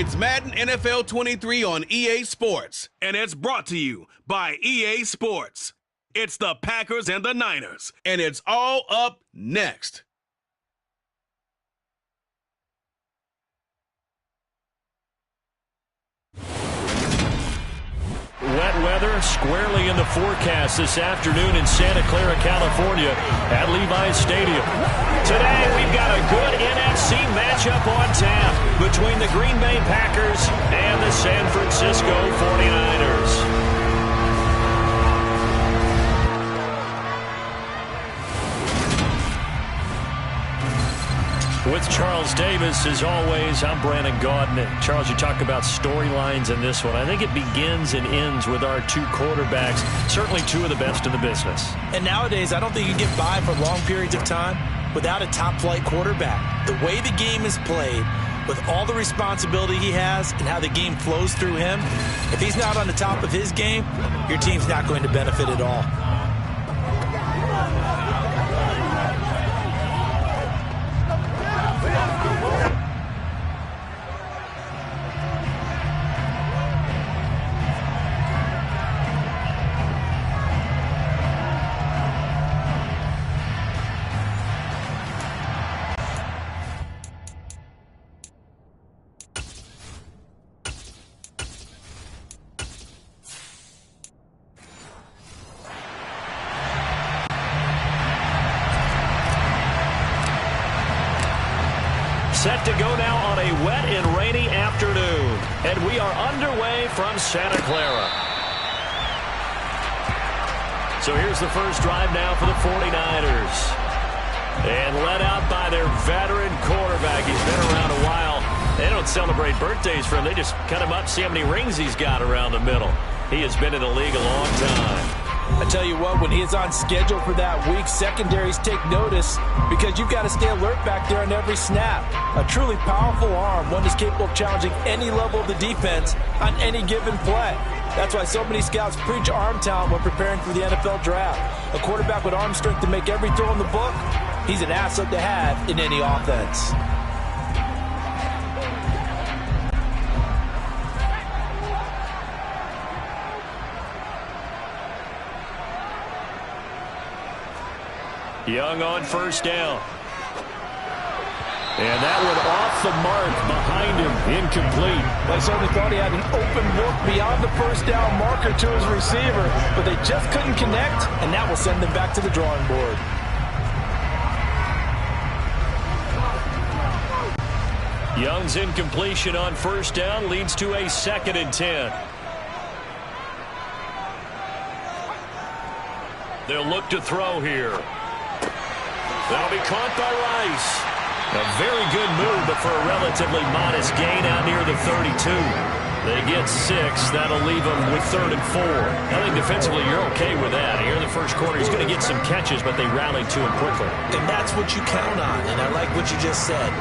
It's Madden NFL 23 on EA Sports, and it's brought to you by EA Sports. It's the Packers and the Niners, and it's all up next. Wet weather squarely in the forecast this afternoon in Santa Clara, California at Levi's Stadium. Today we've got a good NFC matchup on tap between the Green Bay Packers and the San Francisco 49ers. With Charles Davis, as always, I'm Brandon Gaudin. Charles, you talk about storylines in this one. I think it begins and ends with our two quarterbacks, certainly two of the best in the business. And nowadays, I don't think you can get by for long periods of time without a top-flight quarterback. The way the game is played, with all the responsibility he has and how the game flows through him, if he's not on the top of his game, your team's not going to benefit at all. Set to go now on a wet and rainy afternoon. And we are underway from Santa Clara. So here's the first drive now for the 49ers. And led out by their veteran quarterback. He's been around a while. They don't celebrate birthdays for him. They just cut him up, see how many rings he's got around the middle. He has been in the league a long time. I tell you what, when he is on schedule for that week, secondaries take notice because you've got to stay alert back there on every snap. A truly powerful arm, one that's capable of challenging any level of the defense on any given play. That's why so many scouts preach arm talent when preparing for the NFL draft. A quarterback with arm strength to make every throw in the book, he's an asset to have in any offense. Young on first down. And that one off the mark behind him, incomplete. Well, I certainly thought he had an open look beyond the first down marker to his receiver, but they just couldn't connect, and that will send them back to the drawing board. Young's incompletion on first down leads to a 2nd and 10. They'll look to throw here. That'll be caught by Rice. A very good move, but for a relatively modest gain out near the 32. They get 6. That'll leave them with 3rd and 4. I think defensively you're okay with that. Here in the first quarter, he's going to get some catches, but they rallied to him quickly. And that's what you count on, and I like what you just said.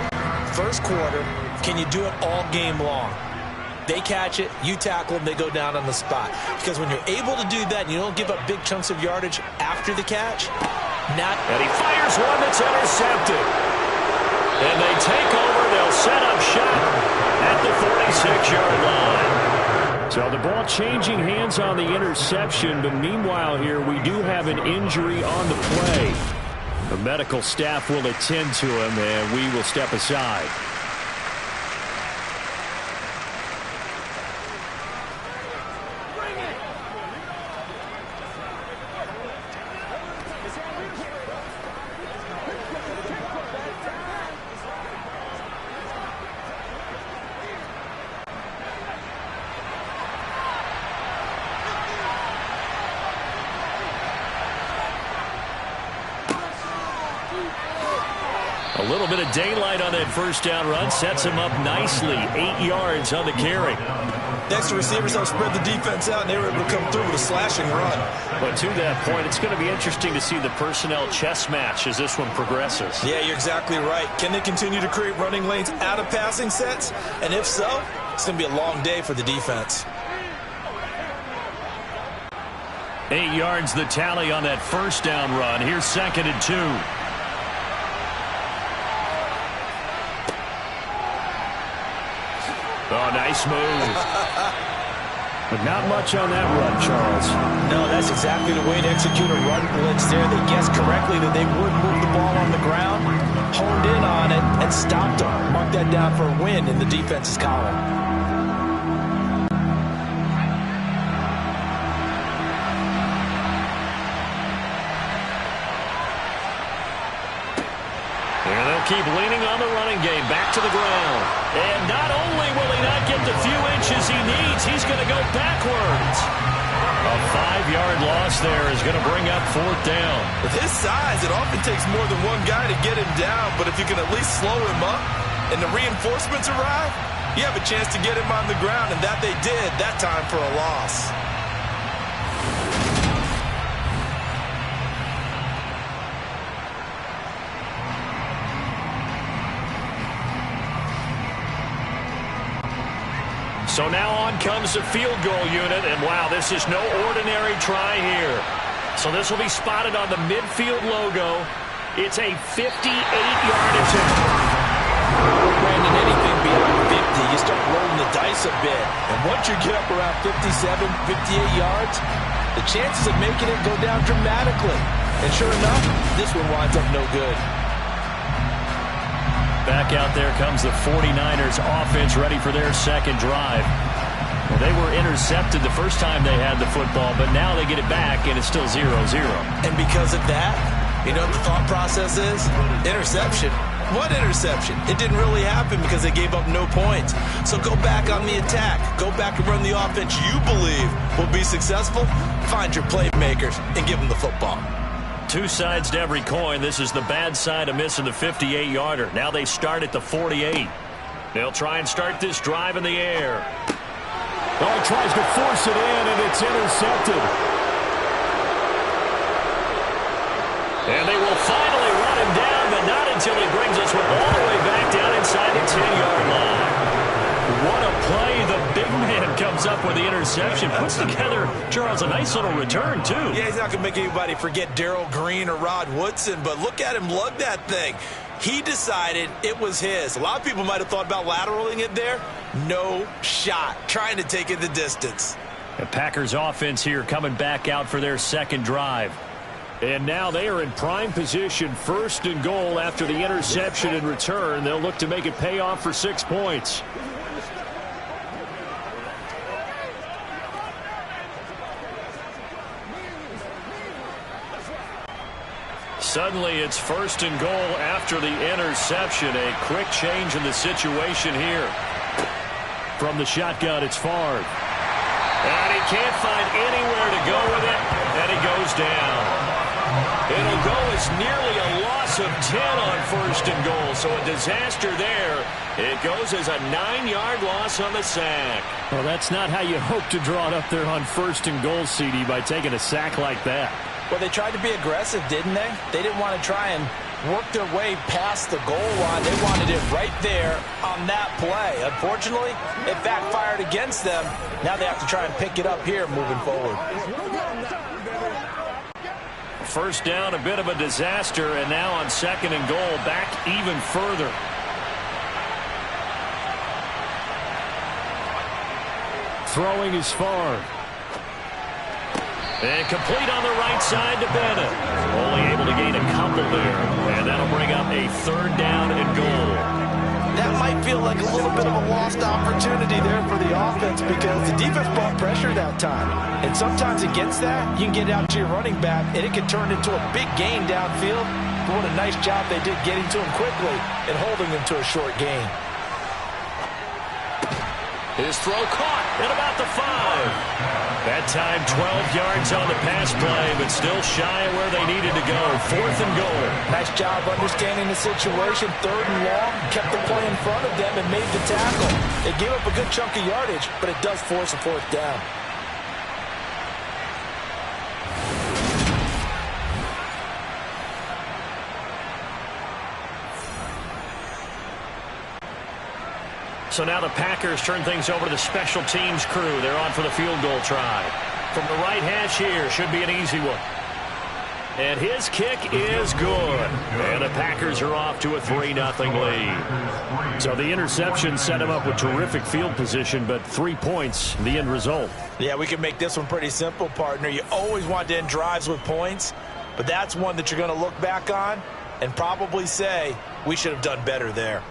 First quarter, can you do it all game long? They catch it, you tackle them, they go down on the spot. Because when you're able to do that and you don't give up big chunks of yardage after the catch, and he fires one that's intercepted. And they take over. They'll set up shop at the 46-yard line. So the ball changing hands on the interception, but meanwhile here we do have an injury on the play. The medical staff will attend to him, and we will step aside. A little bit of daylight on that first down run sets him up nicely. 8 yards on the carry. Next, the receivers help spread the defense out, and they were able to come through with a slashing run. But to that point, it's going to be interesting to see the personnel chess match as this one progresses. Yeah, you're exactly right. Can they continue to create running lanes out of passing sets? And if so, it's going to be a long day for the defense. 8 yards the tally on that first down run. Here's 2nd and 2. Oh, nice move. But not much on that run, Charles. No, that's exactly the way to execute a run blitz there. They guessed correctly that they would move the ball on the ground, honed in on it, and stopped them. Mark that down for a win in the defense's column. Here they'll keep leaning on the running game. Back to the ground. And not only will he not get the few inches he needs, he's going to go backwards. A 5-yard loss there is going to bring up 4th down. With his size, it often takes more than one guy to get him down, but if you can at least slow him up and the reinforcements arrive, you have a chance to get him on the ground, and that they did that time for a loss. So now on comes the field goal unit, and wow, this is no ordinary try here. So this will be spotted on the midfield logo. It's a 58-yard attempt. Brandon, anything beyond 50, you start rolling the dice a bit. And once you get up around 57, 58 yards, the chances of making it go down dramatically. And sure enough, this one winds up no good. Back out there comes the 49ers offense ready for their second drive. Well, they were intercepted the first time they had the football, but now they get it back, and it's still 0-0. And because of that, you know what the thought process is? Interception. What interception? It didn't really happen because they gave up no points. So go back on the attack. Go back and run the offense you believe will be successful. Find your playmakers and give them the football. Two sides to every coin. This is the bad side of missing the 58-yarder. Now they start at the 48. They'll try and start this drive in the air. Oh, tries to force it in, and it's intercepted. And they will finally run him down, but not until he brings us all the way back down inside the 10-yard line. What a play. The big man comes up with the interception. Puts together, Charles, a nice little return, too. Yeah, he's not going to make anybody forget Darrell Green or Rod Woodson, but look at him lug that thing. He decided it was his. A lot of people might have thought about lateraling it there. No shot. Trying to take it the distance. The Packers offense here coming back out for their second drive. And now they are in prime position, 1st and goal after the interception and return. They'll look to make it pay off for 6 points. Suddenly it's 1st and goal after the interception. A quick change in the situation here. From the shotgun, it's Favre. And he can't find anywhere to go with it, and he goes down. It'll go as nearly a loss of 10 on 1st and goal, so a disaster there. It goes as a 9-yard loss on the sack. Well, that's not how you hope to draw it up there on 1st and goal, CD, by taking a sack like that. Well, they tried to be aggressive, didn't they? They didn't want to try and work their way past the goal line. They wanted it right there on that play. Unfortunately, it backfired against them. Now they have to try and pick it up here moving forward. 1st down, a bit of a disaster, and now on 2nd and goal, back even further. Throwing is Favre. And complete on the right side to Bennett. Only able to gain a couple there. And that'll bring up a 3rd down and goal. That might feel like a little bit of a lost opportunity there for the offense because the defense brought pressure that time. And sometimes against that, you can get out to your running back, and it can turn into a big gain downfield. But what a nice job they did getting to him quickly and holding him to a short gain. His throw caught at about the 5. That time 12 yards on the pass play, but still shy of where they needed to go. 4th and goal. Nice job understanding the situation. 3rd and long. Kept the play in front of them and made the tackle. It gave up a good chunk of yardage, but it does force a 4th down. So now the Packers turn things over to the special teams crew. They're on for the field goal try. From the right hash here, should be an easy one. And his kick is good. And the Packers are off to a 3-0 lead. So the interception set him up with terrific field position, but 3 points, the end result. Yeah, we can make this one pretty simple, partner. You always want to end drives with points, but that's one that you're going to look back on and probably say, we should have done better there.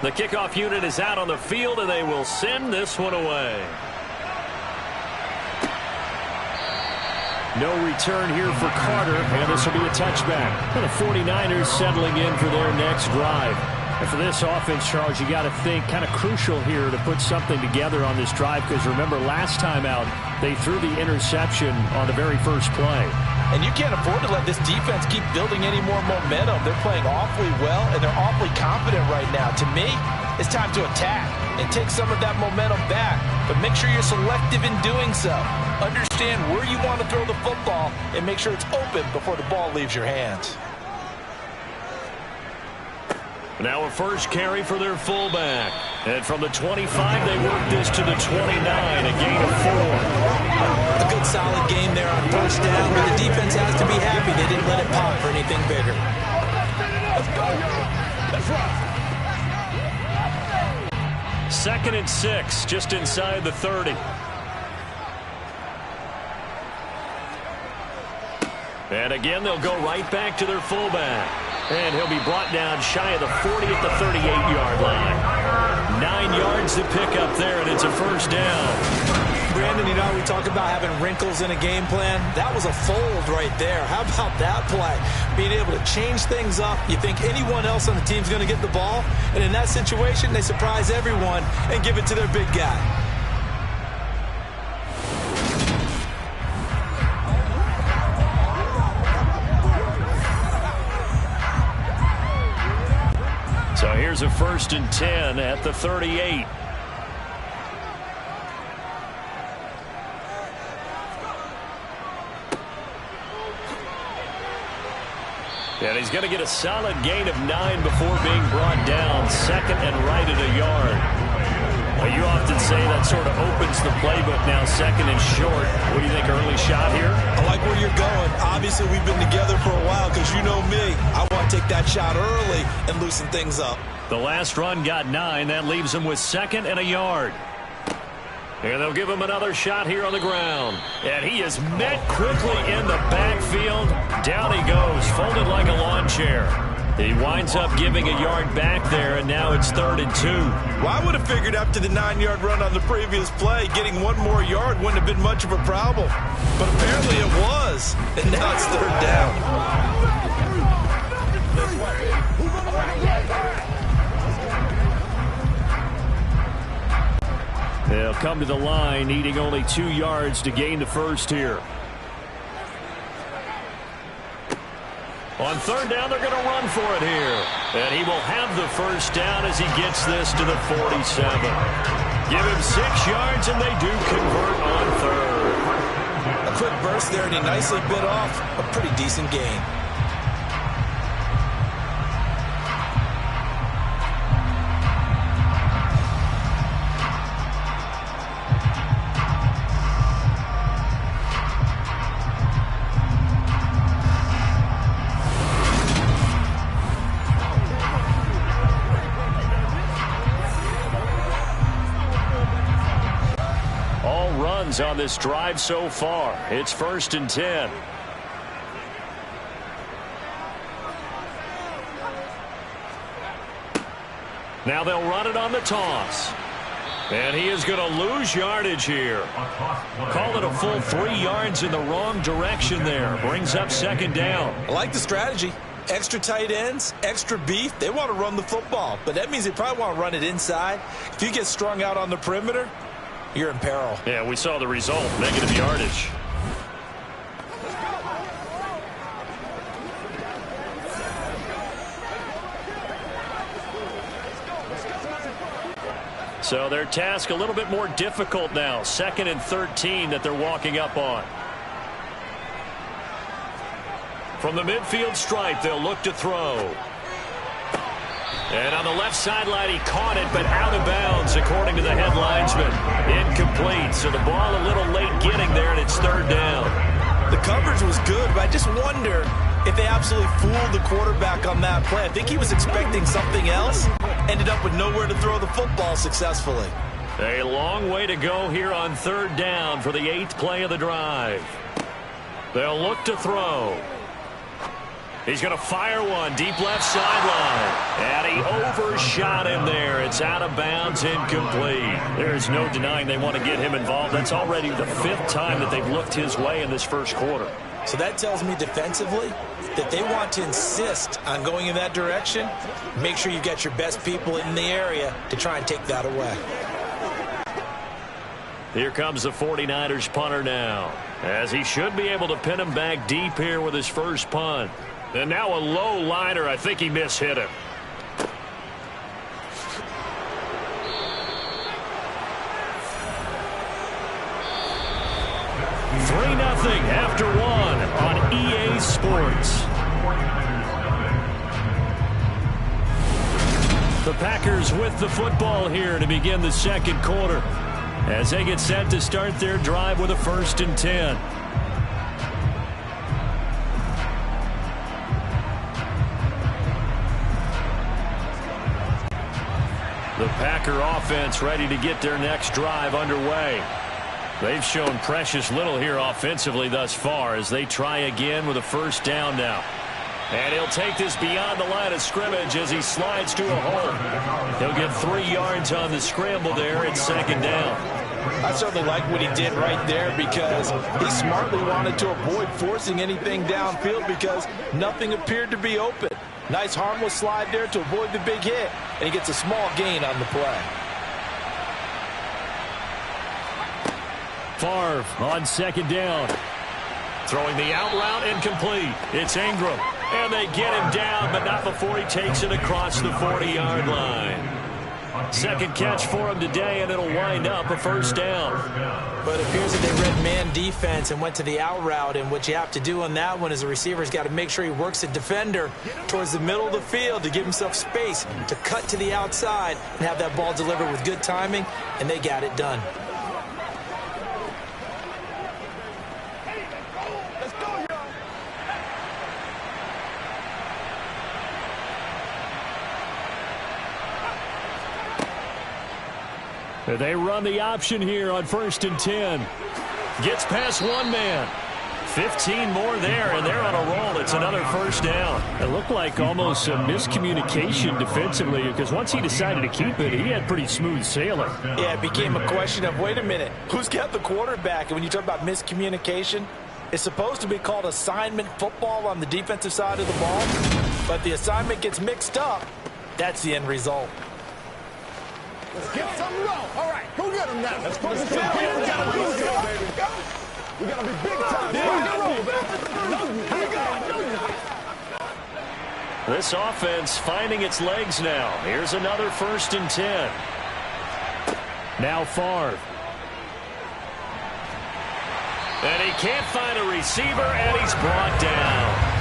The kickoff unit is out on the field, and they will send this one away. No return here for Carter, and this will be a touchback. And the 49ers settling in for their next drive. And for this offense, Charles, you got to think kind of crucial here to put something together on this drive, because remember last time out, they threw the interception on the very first play. And you can't afford to let this defense keep building any more momentum. They're playing awfully well, and they're awfully confident right now. To me, it's time to attack and take some of that momentum back. But make sure you're selective in doing so. Understand where you want to throw the football and make sure it's open before the ball leaves your hands. Now a first carry for their fullback. And from the 25, they work this to the 29, a gain of 4. A good solid game there on first down, but the defense has to be happy they didn't let it pop for anything bigger. Let's go. Let's run. 2nd and 6, just inside the 30. And again, they'll go right back to their fullback. And he'll be brought down shy of the 40 at the 38-yard line. 9 yards to pick up there, and it's a first down. Brandon, you know, we talk about having wrinkles in a game plan. That was a fold right there. How about that play? Being able to change things up. You think anyone else on the team's going to get the ball, and in that situation, they surprise everyone and give it to their big guy. So here's a 1st and 10 at the 38. And he's going to get a solid gain of 9 before being brought down. 2nd and right at a yard. Well, you often say that sort of opens the playbook now, 2nd and short. What do you think, early shot here? I like where you're going. Obviously, we've been together for a while because you know me. I want to take that shot early and loosen things up. The last run got 9. That leaves him with 2nd and a yard. And they'll give him another shot here on the ground. And he is met quickly in the backfield. Down he goes, folded like a lawn chair. He winds up giving a yard back there, and now it's 3rd and 2. Well, I would have figured after the 9-yard run on the previous play, getting 1 more yard wouldn't have been much of a problem. But apparently it was, and now it's 3rd down. They'll come to the line, needing only 2 yards to gain the first here. On 3rd down, they're going to run for it here. And he will have the first down as he gets this to the 47. Give him 6 yards, and they do convert on 3rd. A quick burst there, and he nicely bit off a pretty decent gain. On this drive so far. It's 1st and 10. Now they'll run it on the toss. And he is going to lose yardage here. Call it a full 3 yards in the wrong direction there. Brings up 2nd down. I like the strategy. Extra tight ends, extra beef. They want to run the football, but that means they probably want to run it inside. If you get strung out on the perimeter, you're in peril. Yeah, we saw the result. Negative yardage. So their task a little bit more difficult now. 2nd and 13 that they're walking up on. From the midfield stripe, they'll look to throw. And on the left sideline, he caught it, but out of bounds, according to the head linesman. Incomplete, so the ball a little late getting there, and it's 3rd down. The coverage was good, but I just wonder if they absolutely fooled the quarterback on that play. I think he was expecting something else. Ended up with nowhere to throw the football successfully. A long way to go here on 3rd down for the 8th play of the drive. They'll look to throw. He's going to fire one deep left sideline. And he overshot him there. It's out of bounds, incomplete. There's no denying they want to get him involved. That's already the 5th time that they've looked his way in this first quarter. So that tells me defensively that they want to insist on going in that direction. Make sure you get your best people in the area to try and take that away. Here comes the 49ers punter now, as he should be able to pin him back deep here with his first punt. And now a low liner. I think he mishit him. 3-0 after 1 on EA Sports. The Packers with the football here to begin the second quarter, as they get set to start their drive with a 1st and 10. The Packer offense ready to get their next drive underway. They've shown precious little here offensively thus far as they try again with a 1st down now. And he'll take this beyond the line of scrimmage as he slides to a hole. He'll get 3 yards on the scramble there at 2nd down. I certainly like what he did right there because he smartly wanted to avoid forcing anything downfield because nothing appeared to be open. Nice harmless slide there to avoid the big hit, and he gets a small gain on the play. Favre on 2nd down. Throwing the out route, incomplete. It's Ingram, and they get him down, but not before he takes it across the 40-yard line. 2nd catch for him today, and it'll wind up a 1st down. But it appears that they read man defense and went to the out route, and what you have to do on that one is the receiver's got to make sure he works the defender towards the middle of the field to give himself space to cut to the outside and have that ball delivered with good timing, and they got it done. They run the option here on 1st and 10. Gets past one man. 15 more there, and they're on a roll. It's another 1st down. It looked like almost a miscommunication defensively because once he decided to keep it, he had pretty smooth sailing. Yeah, it became a question of, wait a minute, who's got the quarterback? And when you talk about miscommunication, it's supposed to be called assignment football on the defensive side of the ball, but the assignment gets mixed up. That's the end result. Let's get some roll. All right, go get him now. Let's put it together. We gotta be big time. This offense finding its legs now. Here's another 1st and 10. Now Favre. And he can't find a receiver, and he's brought down.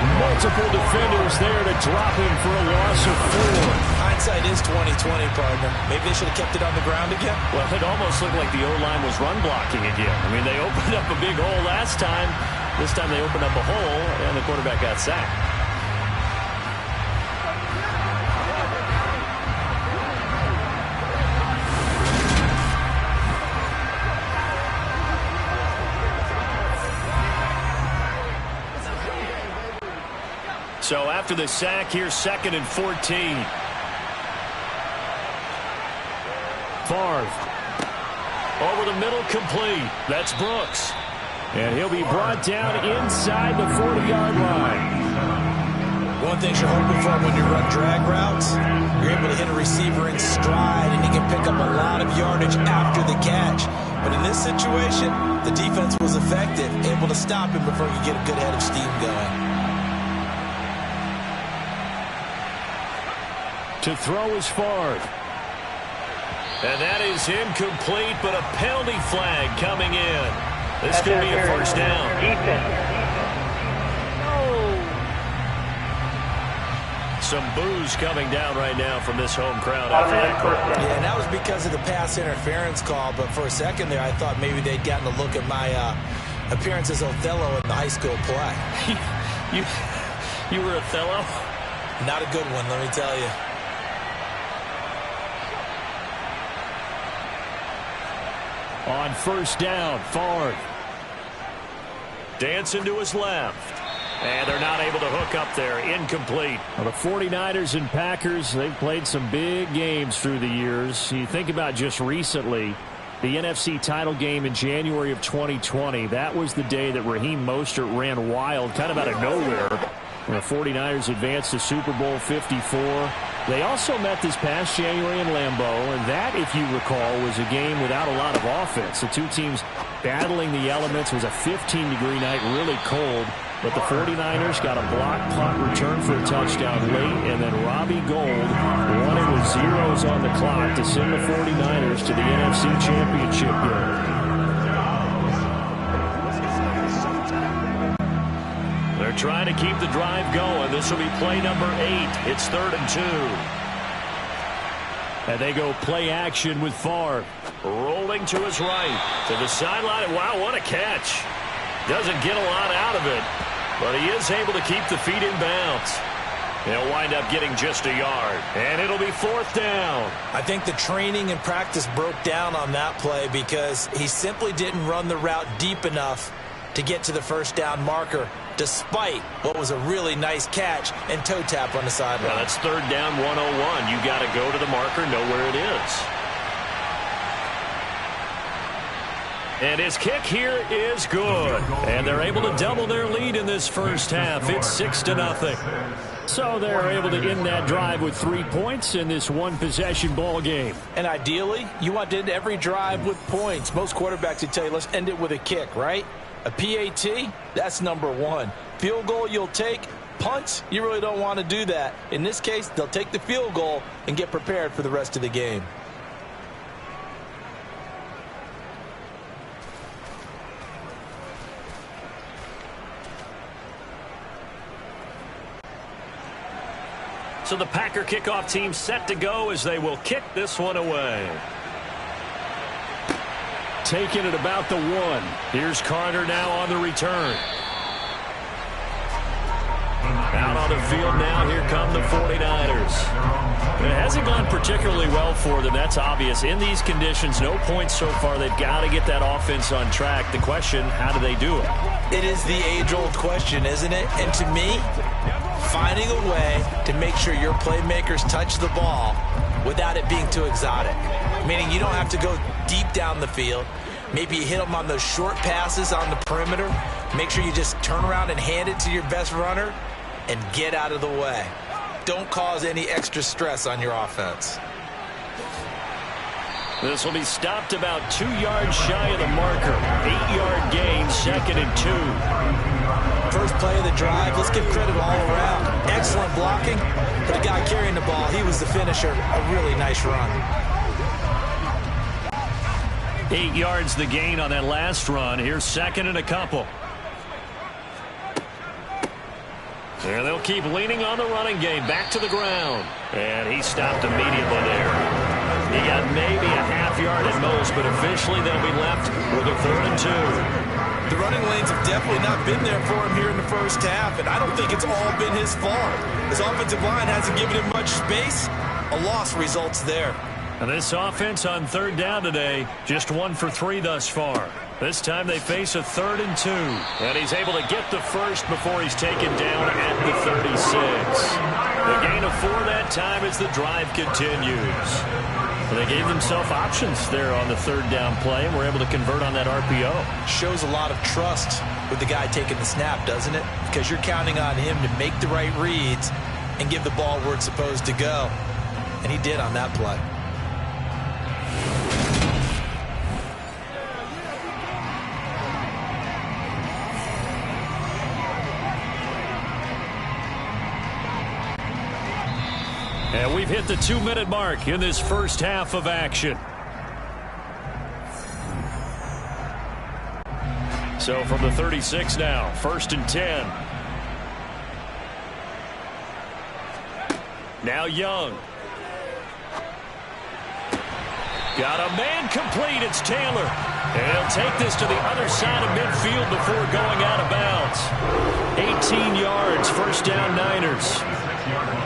Multiple defenders there to drop him for a loss of 4. Hindsight is 20/20, partner. Maybe they should have kept it on the ground again. Well, it almost looked like the O-line was run blocking again. I mean, they opened up a big hole last time. This time they opened up a hole, and the quarterback got sacked. So after the sack, here's 2nd and 14. Favre. Over the middle, complete. That's Brooks. And he'll be brought down inside the 40-yard line. One thing you're hoping for when you run drag routes, you're able to hit a receiver in stride, and he can pick up a lot of yardage after the catch. But in this situation, the defense was effective, able to stop him before you get a good head of steam going. To throw is Favre. And that is incomplete, but a penalty flag coming in. This could be a first down. Some boos coming down right now from this home crowd after that call. Yeah, and that was because of the pass interference call, but for a second there, I thought maybe they'd gotten a look at my appearance as Othello in the high school play. You were Othello? Not a good one, let me tell you. On first down, Favre. Dancing to his left. And they're not able to hook up there. Incomplete. Well, the 49ers and Packers, they've played some big games through the years. You think about just recently, the NFC title game in January of 2020. That was the day that Raheem Mostert ran wild, kind of out of nowhere. And the 49ers advanced to Super Bowl 54. They also met this past January in Lambeau, and that, if you recall, was a game without a lot of offense. The two teams battling the elements. It was a 15-degree night, really cold. But the 49ers got a block punt return for a touchdown late, and then Robbie Gould won it with zeros on the clock to send the 49ers to the NFC Championship game. They're trying to keep the drive going. This will be play number 8. It's 3rd and 2. And they go play action with Favre. Rolling to his right. To the sideline. Wow, what a catch. Doesn't get a lot out of it, but he is able to keep the feet in bounds. He'll wind up getting just a yard, and it'll be 4th down. I think the training and practice broke down on that play because he simply didn't run the route deep enough to get to the first down marker, despite what was a really nice catch and toe tap on the sideline. Well, that's 3rd down 101. You got to go to the marker, know where it is. And his kick here is good. And they're able to double their lead in this first half. It's 6-0. So they're able to end that drive with 3 points in this one-possession ball game. And ideally, you want to end every drive with points. Most quarterbacks would tell you, let's end it with a kick, right? A PAT, that's number 1. Field goal you'll take. Punts, you really don't want to do that. In this case, they'll take the field goal and get prepared for the rest of the game. So the Packer kickoff team set to go as they will kick this one away. Taking it about the 1. Here's Carter now on the return. Out on the field now, here come the 49ers. It hasn't gone particularly well for them, that's obvious. In these conditions, no points so far. They've got to get that offense on track. The question, how do they do it? It is the age-old question, isn't it? And to me, finding a way to make sure your playmakers touch the ball without it being too exotic. Meaning you don't have to go deep down the field. Maybe you hit them on those short passes on the perimeter. Make sure you just turn around and hand it to your best runner and get out of the way. Don't cause any extra stress on your offense. This will be stopped about 2 yards shy of the marker. 8-yard gain, 2nd and 2. First play of the drive, let's give credit all around. Excellent blocking, but the guy carrying the ball, he was the finisher. A really nice run. 8 yards the gain on that last run. Here's 2nd and a couple. And they'll keep leaning on the running game. Back to the ground. And he stopped immediately there. He got maybe a half yard at most, but officially they'll be left with a 3rd and 2. The running lanes have definitely not been there for him here in the first half, and I don't think it's all been his fault. His offensive line hasn't given him much space. A loss results there. And this offense on 3rd down today, just 1 for 3 thus far. This time they face a 3rd and 2. And he's able to get the first before he's taken down at the 36. The gain of 4 that time as the drive continues. And they gave themselves options there on the 3rd down play and were able to convert on that RPO. Shows a lot of trust with the guy taking the snap, doesn't it? Because you're counting on him to make the right reads and give the ball where it's supposed to go. And he did on that play. And we've hit the 2-minute mark in this first half of action. So from the 36 now, 1st and 10. Now Young. Got a man complete. It's Taylor. And he'll take this to the other side of midfield before going out of bounds. 18 yards, 1st down Niners.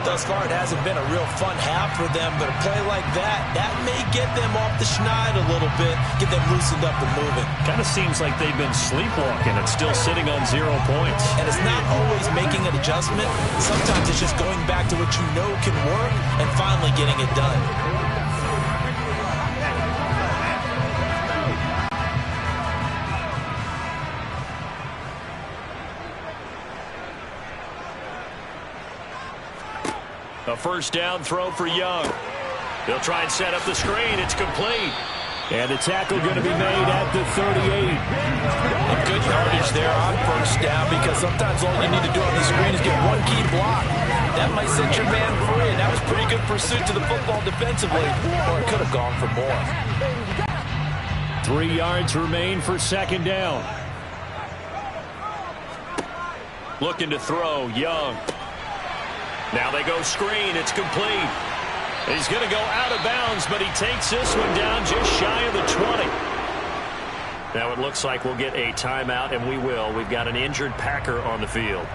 Thus far, it hasn't been a real fun half for them, but a play like that may get them off the schneid a little bit, get them loosened up and moving. Kind of seems like they've been sleepwalking. It's still sitting on 0 points. And it's not always making an adjustment. Sometimes it's just going back to what you know can work and finally getting it done. A 1st down throw for Young. They'll try and set up the screen. It's complete. And the tackle going to be made at the 38. A good yardage there on 1st down because sometimes all you need to do on the screen is get one key block. That might set your man free, and that was pretty good pursuit to the football defensively, or it could have gone for more. 3 yards remain for 2nd down. Looking to throw, Young. Now they go screen. It's complete. He's going to go out of bounds, but he takes this one down just shy of the 20. Now it looks like we'll get a timeout, and we will. We've got an injured Packer on the field.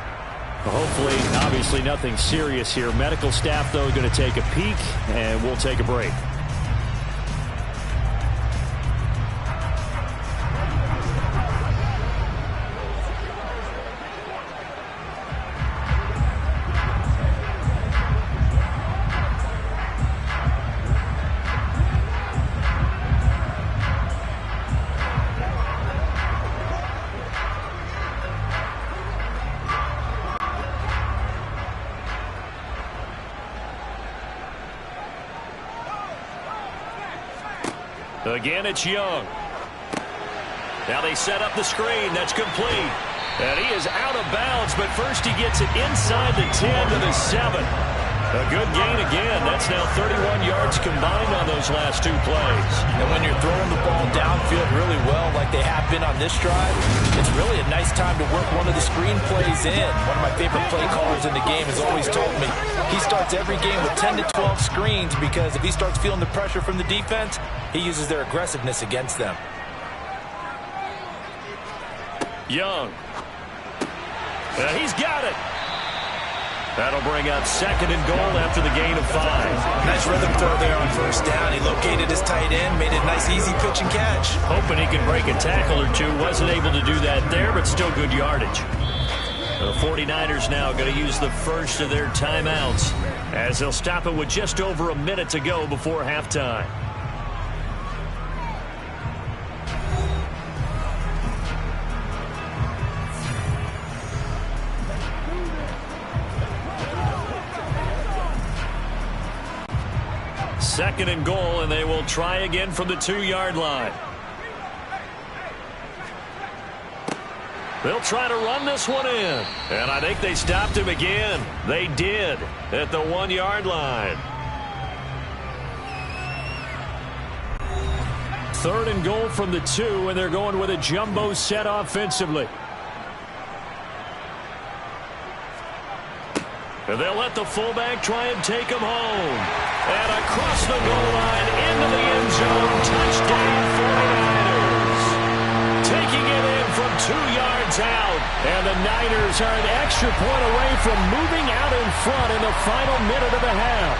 Well, hopefully, obviously nothing serious here. Medical staff, though, going to take a peek, and we'll take a break. Again, it's Young. Now they set up the screen. That's complete. And he is out of bounds, but first he gets it inside the 10 to the 7. A good gain again. That's now 31 yards combined on those last 2 plays. And when you're throwing the ball downfield really well like they have been on this drive, it's really a nice time to work one of the screen plays in. One of my favorite play callers in the game has always told me he starts every game with 10 to 12 screens because if he starts feeling the pressure from the defense, he uses their aggressiveness against them. Young. He's got it. That'll bring up 2nd and goal after the gain of 5. Nice rhythm throw there on 1st down. He located his tight end, made it a nice, easy pitch and catch. Hoping he can break a tackle or two. Wasn't able to do that there, but still good yardage. The 49ers now going to use the first of their timeouts as they'll stop it with just over a minute to go before halftime. Second and goal, and they will try again from the 2-yard line. They'll try to run this one in. And I think they stopped him again. They did at the 1-yard line. 3rd and goal from the 2, and they're going with a jumbo set offensively. And they'll let the fullback try and take him home. And across the goal line into the end zone. Touchdown 49ers. Taking it in from 2 yards out. And the Niners are an extra point away from moving out in front in the final minute of the half.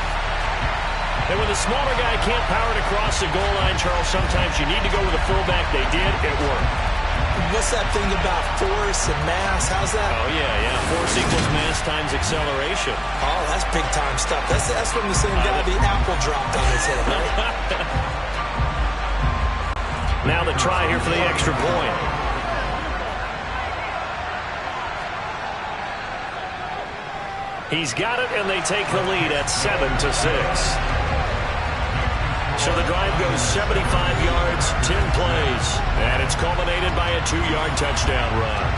And when the smaller guy can't power it across the goal line, Charles, sometimes you need to go with a fullback. They did. It worked. What's that thing about force and mass? How's that? Oh, yeah. Force equals mass times acceleration. Oh, that's big-time stuff. That's from the same guy the apple dropped on his head, right? Now the try here for the extra point. He's got it, and they take the lead at 7-6. So the drive goes 75 yards, 10 plays, and it's culminated by a 2-yard touchdown run.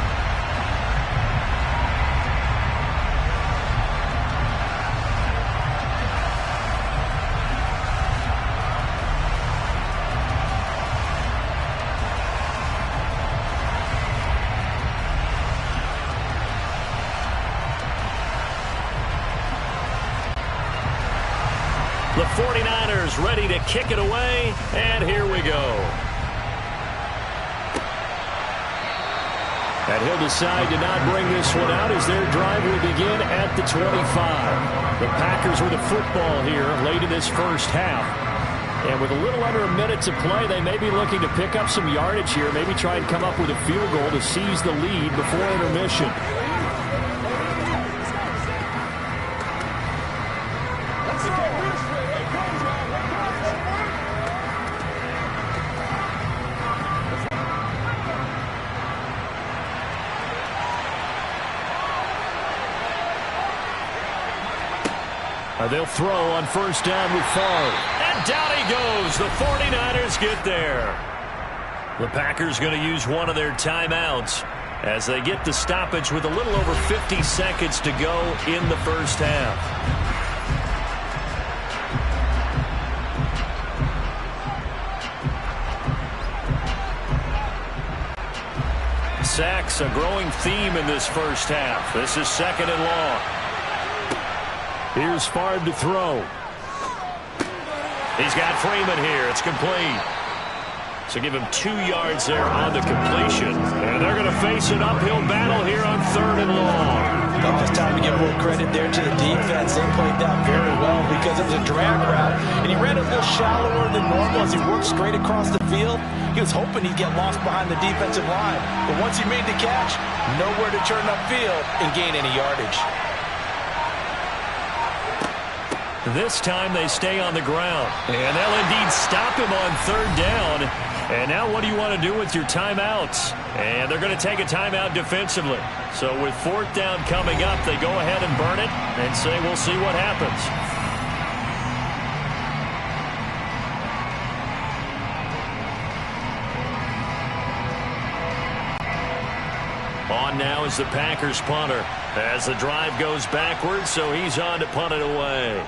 The 49ers ready to kick it away, and here we go. And he'll decide to not bring this one out as their drive will begin at the 25. The Packers with the football here late in this first half. And with a little under a minute to play, they may be looking to pick up some yardage here, maybe try and come up with a field goal to seize the lead before intermission. They'll throw on first down with Favre. And down he goes. The 49ers get there. The Packers going to use one of their timeouts as they get the stoppage with a little over 50 seconds to go in the first half. Sacks, a growing theme in this first half. This is second and long. Here's Favre to throw. He's got Freeman here. It's complete. So give him 2 yards there on the completion. And they're going to face an uphill battle here on third and long. It's time to give more credit there to the defense. They played that very well because it was a drag route. And he ran a little shallower than normal as he worked straight across the field. He was hoping he'd get lost behind the defensive line. But once he made the catch, nowhere to turn upfield and gain any yardage. This time they stay on the ground. And they'll indeed stop him on third down. And now what do you want to do with your timeouts? And they're going to take a timeout defensively. So with fourth down coming up, they go ahead and burn it and say we'll see what happens. On now is the Packers punter as the drive goes backwards, so he's on to punt it away.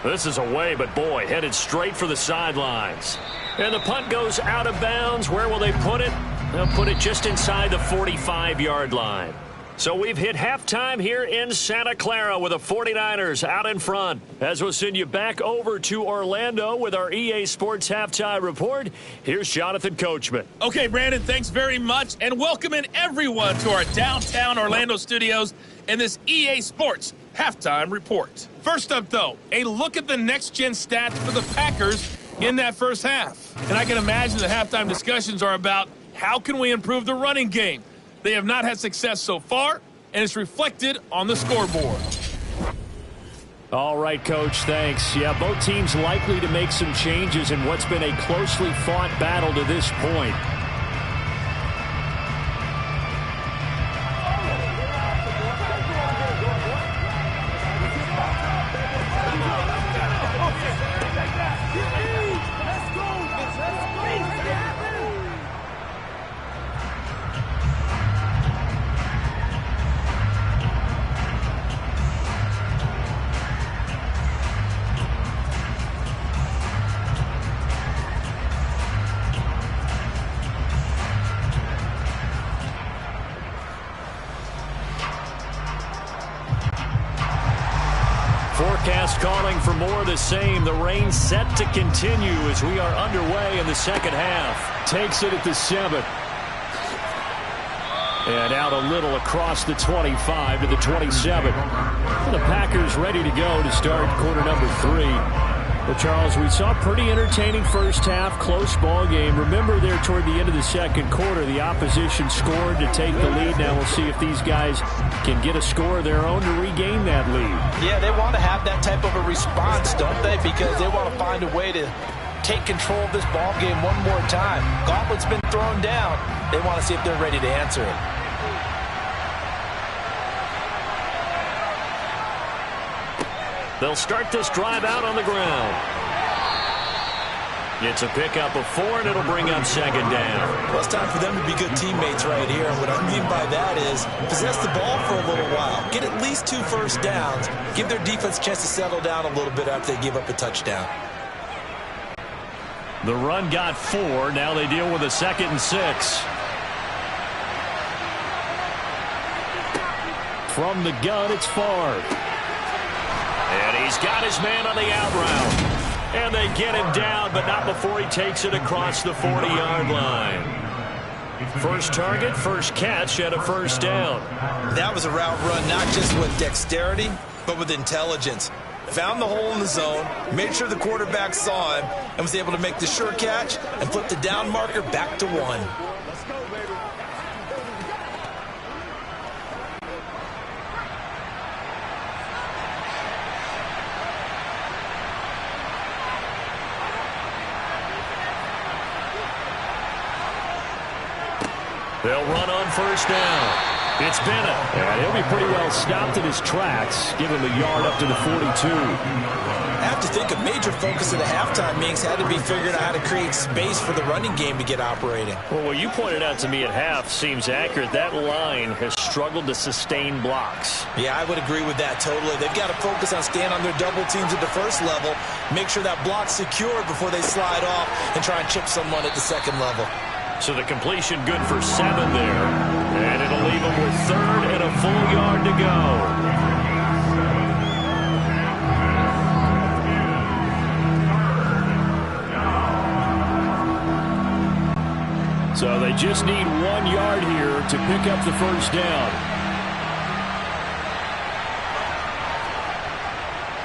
This is away, but boy, headed straight for the sidelines. And the punt goes out of bounds. Where will they put it? They'll put it just inside the 45-yard line. So we've hit halftime here in Santa Clara with the 49ers out in front. As we'll send you back over to Orlando with our EA Sports Halftime Report, here's Jonathan Coachman. Okay, Brandon, thanks very much, and welcoming everyone to our downtown Orlando studios in this EA Sports Halftime Report. First up, though, a look at the next-gen stats for the Packers in that first half. And I can imagine the halftime discussions are about how can we improve the running game. They have not had success so far, and it's reflected on the scoreboard. All right, Coach, thanks. Yeah, both teams likely to make some changes in what's been a closely fought battle to this point. Forecast calling for more of the same. The rain set to continue as we are underway in the second half. Takes it at the 7. And out a little across the 25 to the 27. The Packers ready to go to start quarter number 3. Well, Charles, we saw a pretty entertaining first half, close ball game. Remember there toward the end of the second quarter, the opposition scored to take the lead. Now we'll see if these guys can get a score of their own to regain that lead. Yeah, they want to have that type of a response, don't they? Because they want to find a way to take control of this ball game one more time. Gauntlet's been thrown down. They want to see if they're ready to answer it. They'll start this drive out on the ground. It's a pickup of 4, and it'll bring up second down. Well, it's time for them to be good teammates right here. And what I mean by that is possess the ball for a little while. Get at least 2 first downs. Give their defense a chance to settle down a little bit after they give up a touchdown. The run got 4. Now they deal with a 2nd and 6. From the gun, it's Favre. And he's got his man on the out route. And they get him down, but not before he takes it across the 40-yard line. First target, first catch, and a first down. That was a route run not just with dexterity, but with intelligence. Found the hole in the zone, made sure the quarterback saw him, and was able to make the sure catch and flip the down marker back to 1. Let's go, baby. They'll run on first down. It's Bennett. And he'll be pretty well stopped in his tracks. Give him a yard up to the 42. I have to think a major focus of the halftime meetings had to be figuring out how to create space for the running game to get operating. Well, what you pointed out to me at half seems accurate. That line has struggled to sustain blocks. Yeah, I would agree with that totally. They've got to focus on staying on their double teams at the first level, make sure that block's secure before they slide off and try and chip someone at the second level. So the completion good for 7 there. And it'll leave them with 3rd and a full yard to go. So they just need 1 yard here to pick up the first down.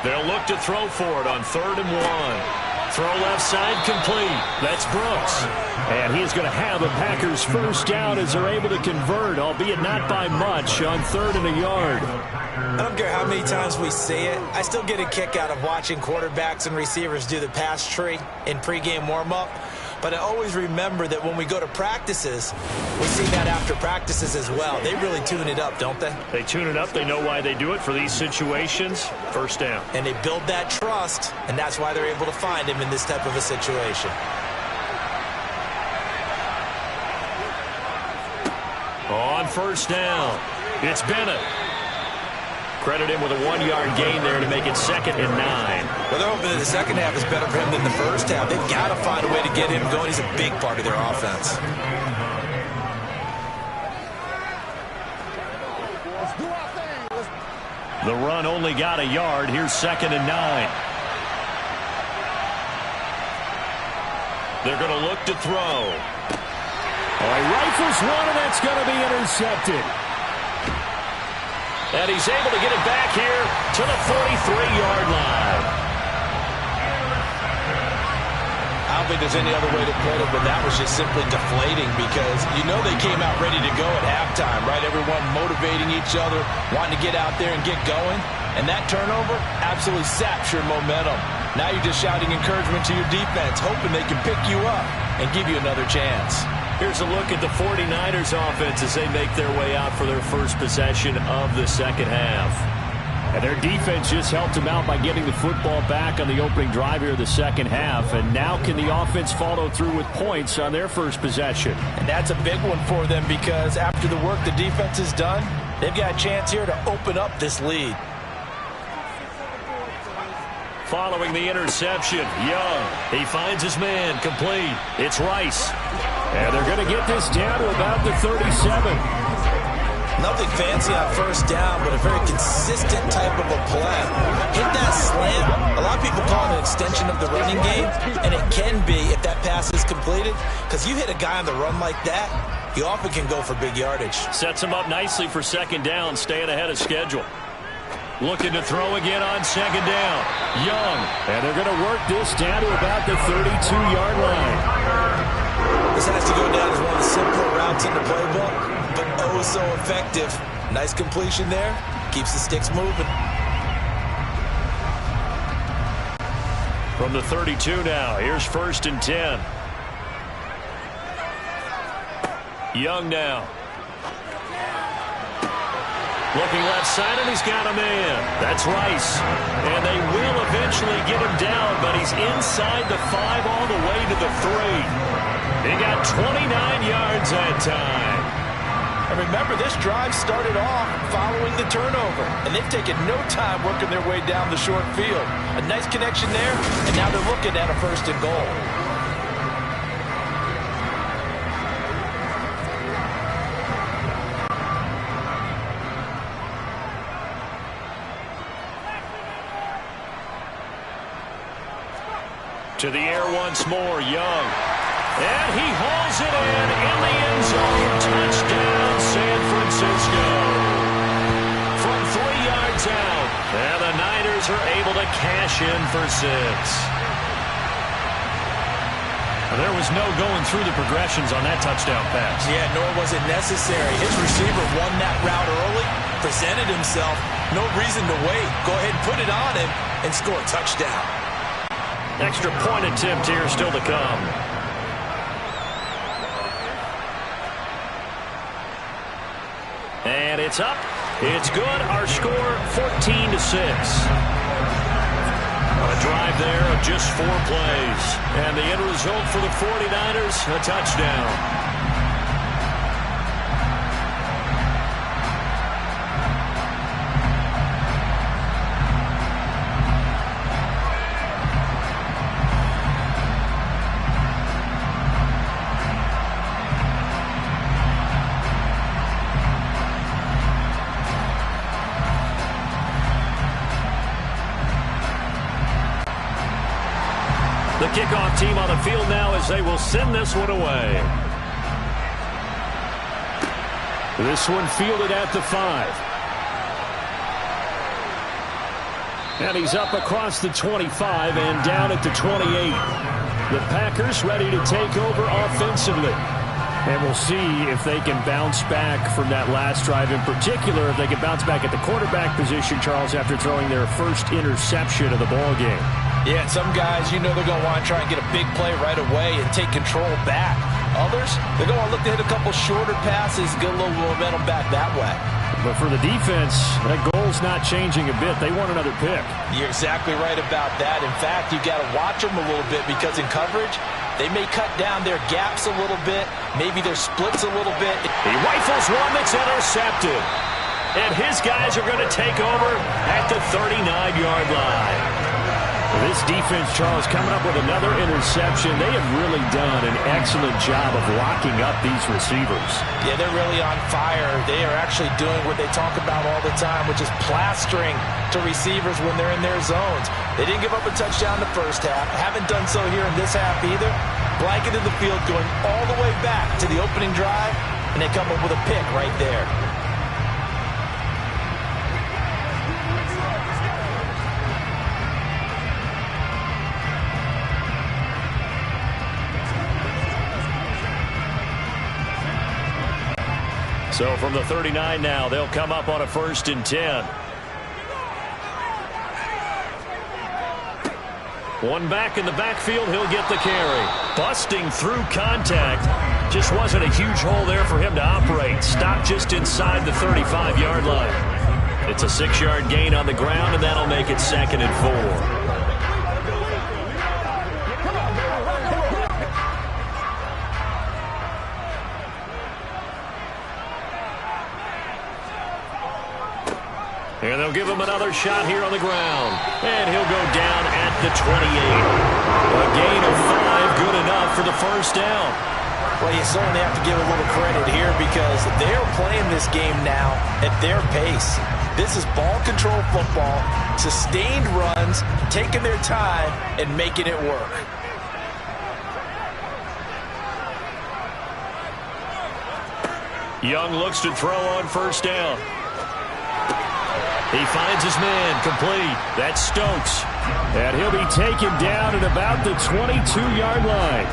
They'll look to throw for it on 3rd and 1. Throw left side complete. That's Brooks. And he's going to have a Packers first down as they're able to convert, albeit not by much, on 3rd and a yard. I don't care how many times we say it, I still get a kick out of watching quarterbacks and receivers do the pass tree in pregame warm-up. But I always remember that when we go to practices, we see that after practices as well. They really tune it up, don't they? They tune it up. They know why they do it for these situations. First down. And they build that trust, and that's why they're able to find him in this type of a situation. On first down, it's Bennett. Credit him with a 1-yard gain there to make it 2nd and 9. Well, they're hoping that the second half is better for him than the first half. They've got to find a way to get him going. He's a big part of their offense. The run only got a yard. Here's 2nd and 9. They're going to look to throw. Oh, he rifles one, and that's going to be intercepted. And he's able to get it back here to the 43-yard line. I don't think there's any other way to put it, but that was just simply deflating because you know they came out ready to go at halftime, right? Everyone motivating each other, wanting to get out there and get going. And that turnover absolutely saps your momentum. Now you're just shouting encouragement to your defense, hoping they can pick you up and give you another chance. Here's a look at the 49ers offense as they make their way out for their first possession of the second half. And their defense just helped them out by getting the football back on the opening drive here of the second half. And now can the offense follow through with points on their first possession? And that's a big one for them because after the work the defense has done, they've got a chance here to open up this lead. Following the interception, Young, he finds his man, complete. It's Rice. And they're going to get this down to about the 37. Nothing fancy on first down, but a very consistent type of a play. Hit that slant. A lot of people call it an extension of the running game, and it can be if that pass is completed, because you hit a guy on the run like that, you often can go for big yardage. Sets him up nicely for second down, staying ahead of schedule. Looking to throw again on second down. Young. And they're going to work this down to about the 32-yard line. This has to go down as one of the simpler routes in the playbook, but oh so effective. Nice completion there. Keeps the sticks moving. From the 32 now, here's 1st and 10. Young now. Looking left side, and he's got a man. That's Rice. And they will eventually get him down, but he's inside the 5 all the way to the 3. He got 29 yards that time. And remember, this drive started off following the turnover, and they've taken no time working their way down the short field. A nice connection there, and now they're looking at a 1st and goal. To the air once more, Young. And he hauls it in the end zone. Touchdown, San Francisco. From 3 yards out. And the Niners are able to cash in for 6. There was no going through the progressions on that touchdown pass. Yeah, nor was it necessary. His receiver won that route early, presented himself. No reason to wait. Go ahead and put it on him and score a touchdown. Extra point attempt here still to come. And it's up. It's good. Our score 14-6. A drive there of just 4 plays. And the end result for the 49ers, a touchdown. The kickoff team on the field now as they will send this one away. This one fielded at the 5. And he's up across the 25 and down at the 28. The Packers ready to take over offensively. And we'll see if they can bounce back from that last drive, in particular if they can bounce back at the quarterback position, Charles, after throwing their first interception of the ball game. Yeah, and some guys, you know they're going to want to try and get a big play right away and take control back. Others, they're going to look to hit a couple shorter passes, get a little momentum back that way. But for the defense, that goal's not changing a bit. They want another pick. You're exactly right about that. In fact, you've got to watch them a little bit because in coverage, they may cut down their gaps a little bit, maybe their splits a little bit. He rifles one that's intercepted. And his guys are going to take over at the 39-yard line. This defense, Charles, coming up with another interception. They have really done an excellent job of locking up these receivers. Yeah, they're really on fire. They are actually doing what they talk about all the time, which is plastering to receivers when they're in their zones. They didn't give up a touchdown in the first half. Haven't done so here in this half either. Blanketed the field going all the way back to the opening drive, and they come up with a pick right there. So from the 39 now, they'll come up on a 1st and 10. One back in the backfield, he'll get the carry. Busting through contact. Just wasn't a huge hole there for him to operate. Stopped just inside the 35-yard line. It's a 6-yard gain on the ground, and that'll make it 2nd and 4. And they'll give him another shot here on the ground. And he'll go down at the 28. A gain of 5, good enough for the 1st down. Well, you certainly have to give a little credit here because they're playing this game now at their pace. This is ball control football, sustained runs, taking their time, and making it work. Young looks to throw on 1st down. He finds his man, complete. That's Stokes. And he'll be taken down at about the 22-yard line.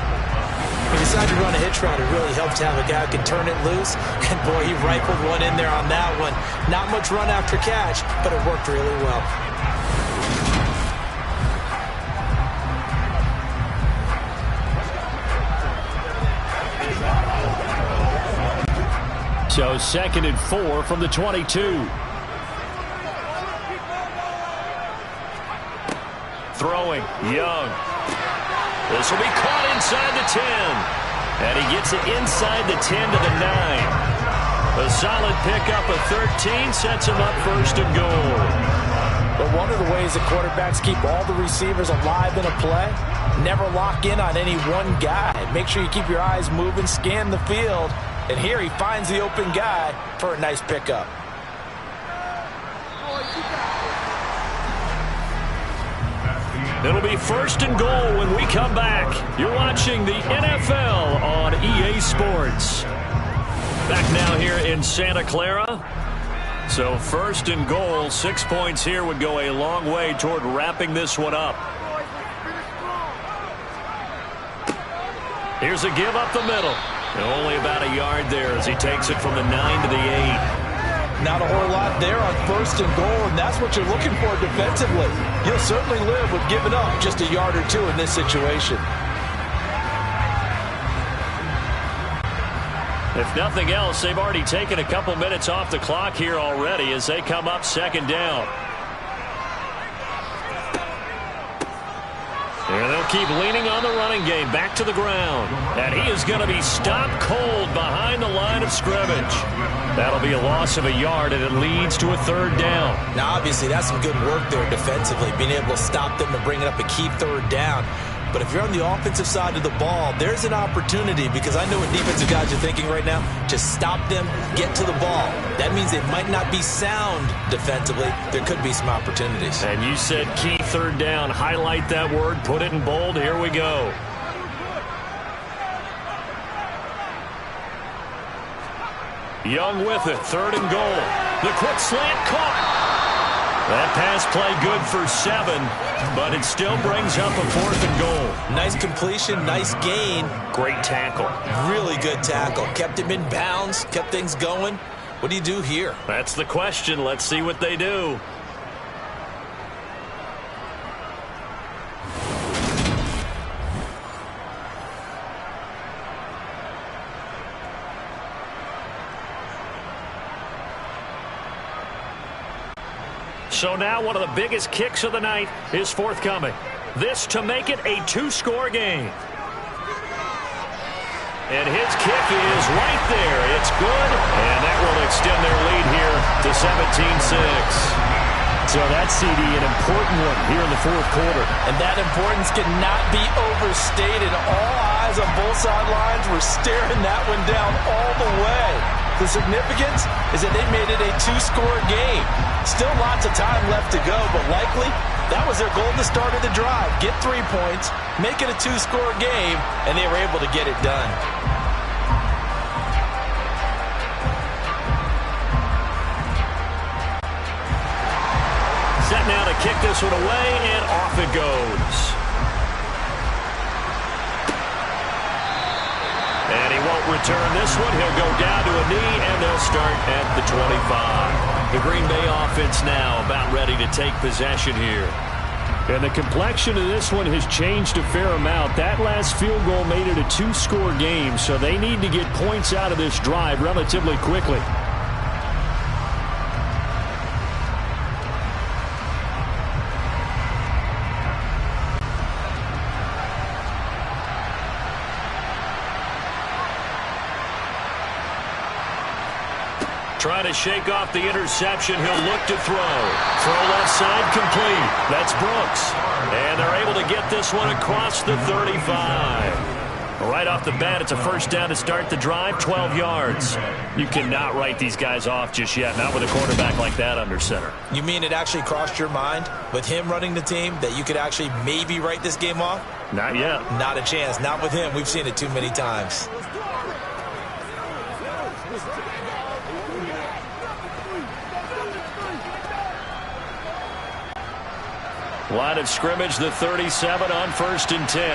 He decided to run a hitch route. It really helps to have a guy who can turn it loose. And, boy, he rifled one in there on that one. Not much run after catch, but it worked really well. So 2nd and 4 from the 22. Throwing, Young. This will be caught inside the 10. And he gets it inside the 10 to the 9. A solid pickup of 13 sets him up 1st and goal. But one of the ways that quarterbacks keep all the receivers alive in a play, never lock in on any one guy. Make sure you keep your eyes moving, scan the field. And here he finds the open guy for a nice pickup. It'll be 1st and goal when we come back. You're watching the NFL on EA Sports. Back now here in Santa Clara. So 1st and goal, 6 points here would go a long way toward wrapping this one up. Here's a give up the middle. And only about a yard there as he takes it from the 9 to the 8. Not a whole lot there on 1st and goal, and that's what you're looking for defensively. You'll certainly live with giving up just a yard or two in this situation. If nothing else, they've already taken a couple minutes off the clock here already as they come up 2nd down. And they'll keep leaning on the running game back to the ground. And he is going to be stopped cold behind the line of scrimmage. That'll be a loss of a yard, and it leads to a 3rd down. Now, obviously, that's some good work there defensively, being able to stop them and bring it up a key 3rd down. But if you're on the offensive side of the ball, there's an opportunity, because I know what defensive guys are thinking right now, to stop them, get to the ball. That means it might not be sound defensively. There could be some opportunities. And you said key 3rd down. Highlight that word, put it in bold. Here we go. Young with it, 3rd and goal. The quick slant caught. That pass play good for 7, but it still brings up a 4th and goal. Nice completion, nice gain. Great tackle. Really good tackle. Kept him in bounds, kept things going. What do you do here? That's the question. Let's see what they do. So now one of the biggest kicks of the night is forthcoming. This to make it a 2-score game. And his kick is right there. It's good. And that will extend their lead here to 17-6. So that CD, an important one here in the 4th quarter. And that importance cannot be overstated. All eyes on both sidelines were staring that one down all the way. The significance is that they made it a 2-score game. Still lots of time left to go, but likely that was their goal at the start of the drive. Get 3 points, make it a 2-score game, and they were able to get it done. Set now to kick this one away, and off it goes. And he won't return this one. He'll go down to a knee, and they'll start at the 25. The Green Bay offense now about ready to take possession here. And the complexion of this one has changed a fair amount. That last field goal made it a 2-score game, so they need to get points out of this drive relatively quickly. Trying to shake off the interception. He'll look to throw. Throw left side complete. That's Brooks. And they're able to get this one across the 35. Right off the bat, it's a 1st down to start the drive, 12 yards. You cannot write these guys off just yet, not with a quarterback like that under center. You mean it actually crossed your mind with him running the team that you could actually maybe write this game off? Not yet. Not a chance. Not with him. We've seen it too many times. Line of scrimmage, the 37 on 1st and 10.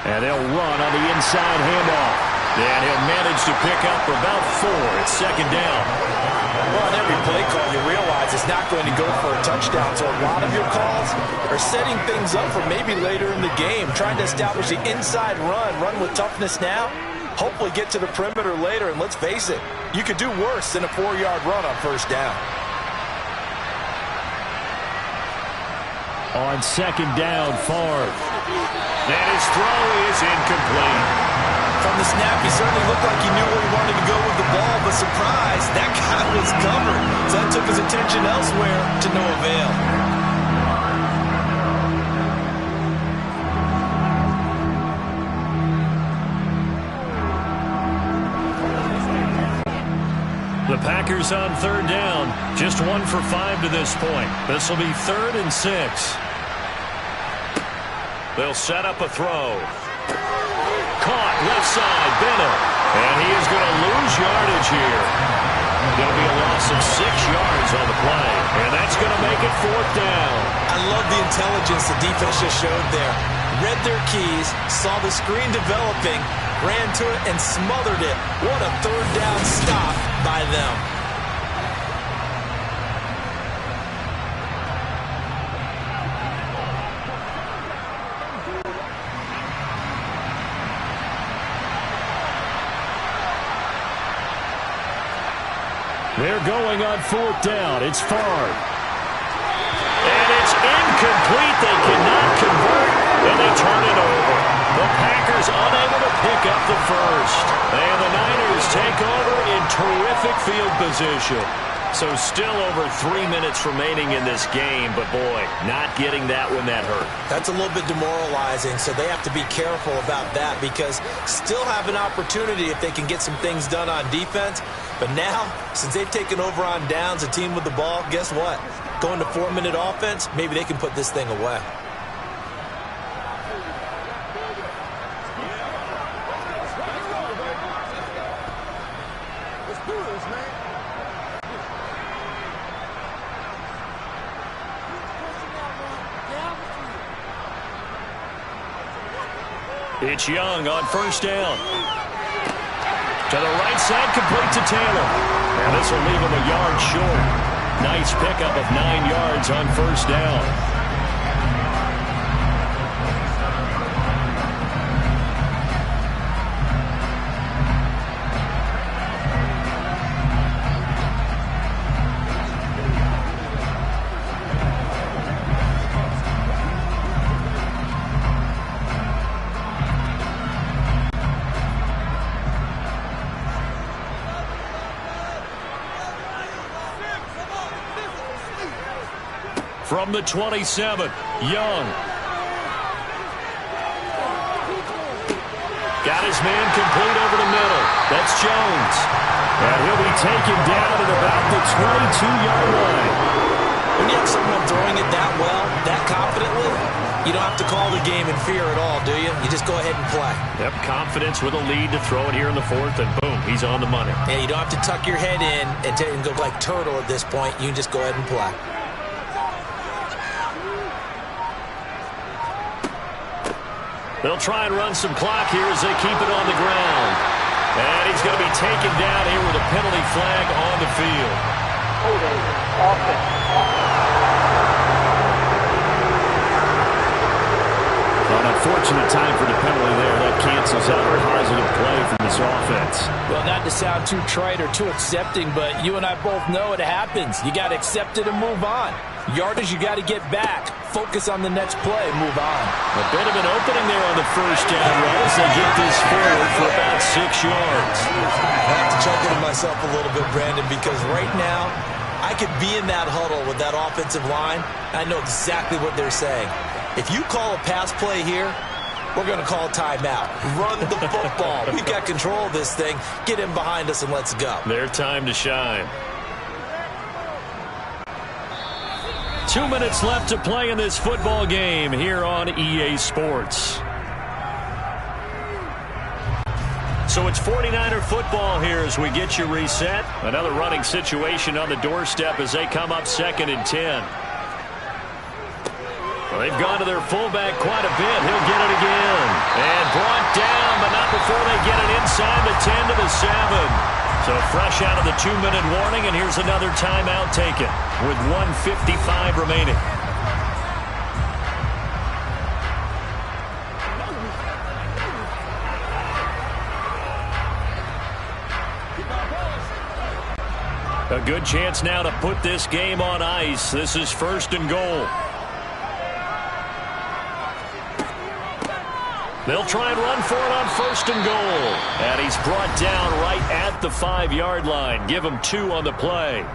And they'll run on the inside handoff. And he'll manage to pick up about 4. It's 2nd down. Well, on every play call, you realize it's not going to go for a touchdown. So a lot of your calls are setting things up for maybe later in the game, trying to establish the inside run with toughness now. Hopefully get to the perimeter later, and let's face it, you could do worse than a 4-yard run on 1st down. On 2nd down, Favre. And his throw is incomplete. From the snap, he certainly looked like he knew where he wanted to go with the ball, but surprise, that guy was covered. So that took his attention elsewhere to no avail. The Packers on third down. Just 1 for 5 to this point. This will be 3rd and 6. They'll set up a throw. Caught left side, Bennett. And he is going to lose yardage here. Going to be a loss of 6 yards on the play. And that's going to make it 4th down. I love the intelligence the defense just showed there. Read their keys, saw the screen developing, ran to it, and smothered it. What a 3rd down stop by them. They're going on 4th down. It's Favre. And it's incomplete. They cannot convert, and they turn it over. The Packers unable to pick up the first. And the Niners take over in terrific field position. So still over 3 minutes remaining in this game, but boy, not getting that when that hurt. That's a little bit demoralizing, so they have to be careful about that because still have an opportunity if they can get some things done on defense. But now, since they've taken over on downs, a team with the ball, guess what? Going to 4-minute offense, maybe they can put this thing away. Let's do this, man. It's Young on 1st down. To the right side, complete to Taylor. And this will leave him a yard short. Nice pickup of 9 yards on 1st down. From the 27, Young. Got his man complete over the middle. That's Jones. And he'll be taken down at about the 22-yard line. When you have someone throwing it that well, that confidently, you don't have to call the game in fear at all, do you? You just go ahead and play. Yep, confidence with a lead to throw it here in the 4th, and boom, he's on the money. Yeah, you don't have to tuck your head in and go like turtle at this point. You can just go ahead and play. They'll try and run some clock here as they keep it on the ground. And he's going to be taken down here with a penalty flag on the field. An unfortunate time for the penalty there. That cancels out a positive play from this offense. Well, not to sound too trite or too accepting, but you and I both know it happens. You got to accept it and move on. Yardage, you got to get back. Focus on the next play. Move on. A bit of an opening there on the 1st down run as they get this forward for about 6 yards. I have to chuckle to myself a little bit, Brandon, because right now I could be in that huddle with that offensive line. I know exactly what they're saying. If you call a pass play here, we're going to call timeout. Run the football. We've got control of this thing. Get in behind us and let's go. Their time to shine. 2 minutes left to play in this football game here on EA Sports. So it's 49er football here as we get you reset. Another running situation on the doorstep as they come up 2nd and 10. Well, they've gone to their fullback quite a bit. He'll get it again. And brought down, but not before they get it inside the 10 to the 7. So fresh out of the 2-minute warning, and here's another timeout taken with 1:55 remaining. A good chance now to put this game on ice. This is 1st and goal. They'll try and run for it on 1st and goal. And he's brought down right at the 5-yard line. Give him 2 on the play.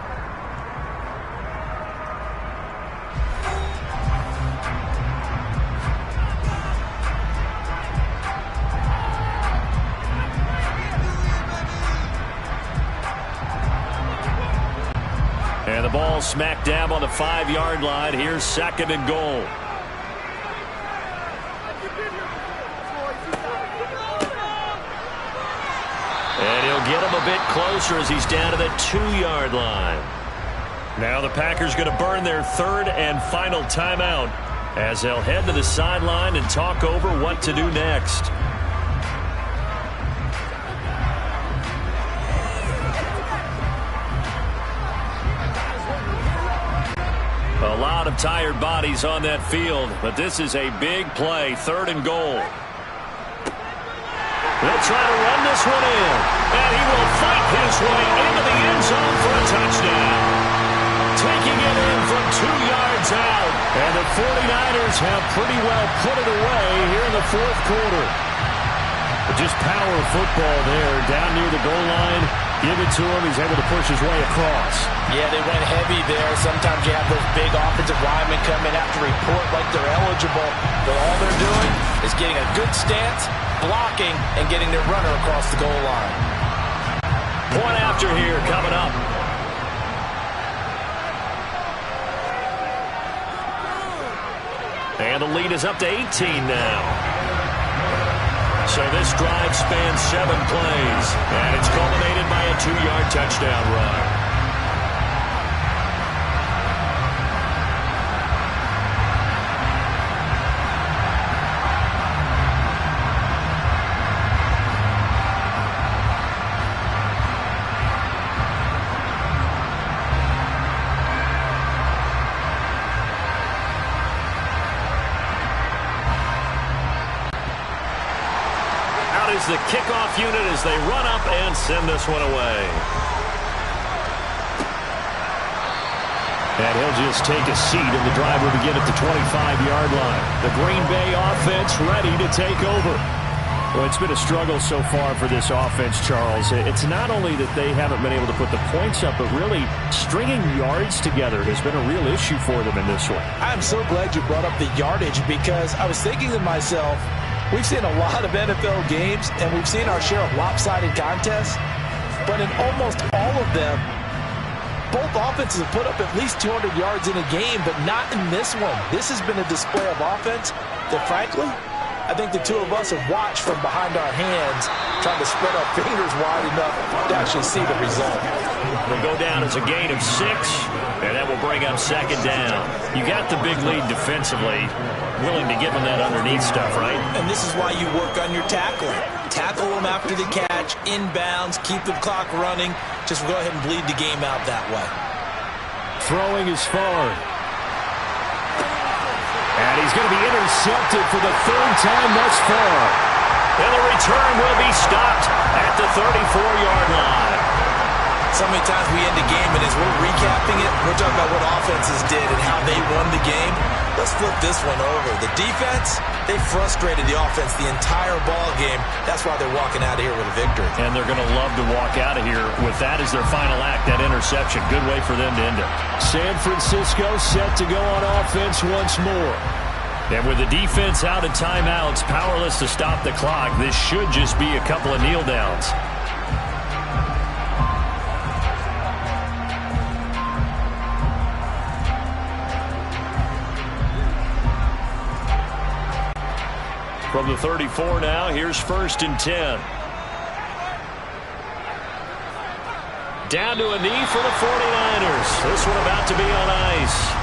the ball smack dab on the 5-yard line. Here's 2nd and goal. And he'll get him a bit closer as he's down to the 2-yard line. Now the Packers going to burn their 3rd and final timeout as they'll head to the sideline and talk over what to do next. A lot of tired bodies on that field, but this is a big play. 3rd and goal. They'll try to run this one in, and he will fight his way into the end zone for a touchdown. Taking it in from 2 yards out, and the 49ers have pretty well put it away here in the 4th quarter. Just power football there, down near the goal line. Give it to him. He's able to push his way across. Yeah, they went heavy there. Sometimes you have those big offensive linemen come in, have to report like they're eligible. But all they're doing is getting a good stance, blocking, and getting their runner across the goal line. Point after here coming up. And the lead is up to 18 now. So this drive spans 7 plays, and it's culminated by a 2-yard touchdown run. Is the kickoff unit as they run up and send this one away. And he'll just take a seat, and the drive will begin at the 25-yard line. The Green Bay offense ready to take over. Well, it's been a struggle so far for this offense, Charles. It's not only that they haven't been able to put the points up, but really stringing yards together has been a real issue for them in this one. I'm so glad you brought up the yardage, because I was thinking to myself, we've seen a lot of NFL games, and we've seen our share of lopsided contests. But in almost all of them, both offenses have put up at least 200 yards in a game, but not in this one. This has been a display of offense that, frankly, I think the two of us have watched from behind our hands, trying to spread our fingers wide enough to actually see the result. Will go down as a gain of 6, and that will bring up 2nd down. You got the big lead defensively. Willing to give them that underneath stuff, right? And this is why you work on your tackling. Tackle them after the catch, inbounds, keep the clock running. Just go ahead and bleed the game out that way. Throwing is far. And he's going to be intercepted for the 3rd time thus far. And the return will be stopped at the 34-yard line. So many times we end the game, and as we're recapping it, we're talking about what offenses did and how they won the game. Let's flip this one over. The defense, they frustrated the offense the entire ball game. That's why they're walking out of here with a victory. And they're going to love to walk out of here with that as their final act, that interception. Good way for them to end it. San Francisco set to go on offense once more. And with the defense out of timeouts, powerless to stop the clock, this should just be a couple of kneel downs. From the 34 now, here's 1st and 10. Down to a knee for the 49ers. This one about to be on ice.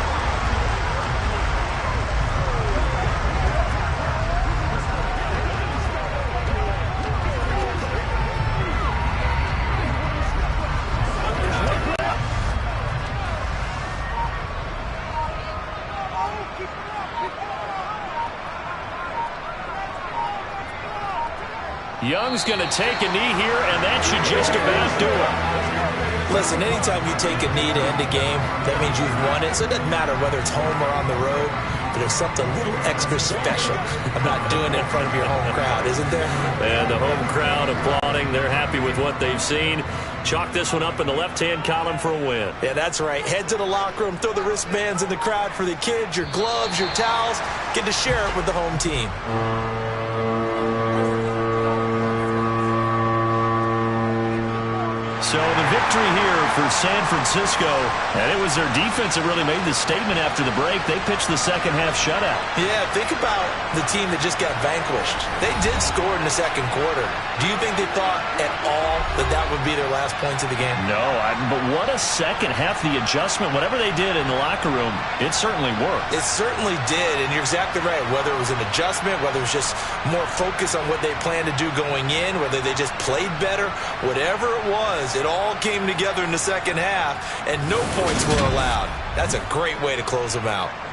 Young's going to take a knee here, and that should just about do it. Listen, anytime you take a knee to end a game, that means you've won it. So it doesn't matter whether it's home or on the road, but there's something a little extra special about doing it in front of your home crowd, isn't there? And the home crowd applauding. They're happy with what they've seen. Chalk this one up in the left-hand column for a win. Yeah, that's right. Head to the locker room, throw the wristbands in the crowd for the kids, your gloves, your towels. Get to share it with the home team. So the victory here for San Francisco, and it was their defense that really made the statement after the break. They pitched the second half shutout. Yeah, think about the team that just got vanquished. They did score in the second quarter. Do you think they thought at all that that would be their last points of the game? No, but what a second half. The adjustment, whatever they did in the locker room, it certainly worked. It certainly did, and you're exactly right. Whether it was an adjustment, whether it was just more focus on what they planned to do going in, whether they just played better, whatever it was, it all came together in the second half, and no points were allowed. That's a great way to close them out.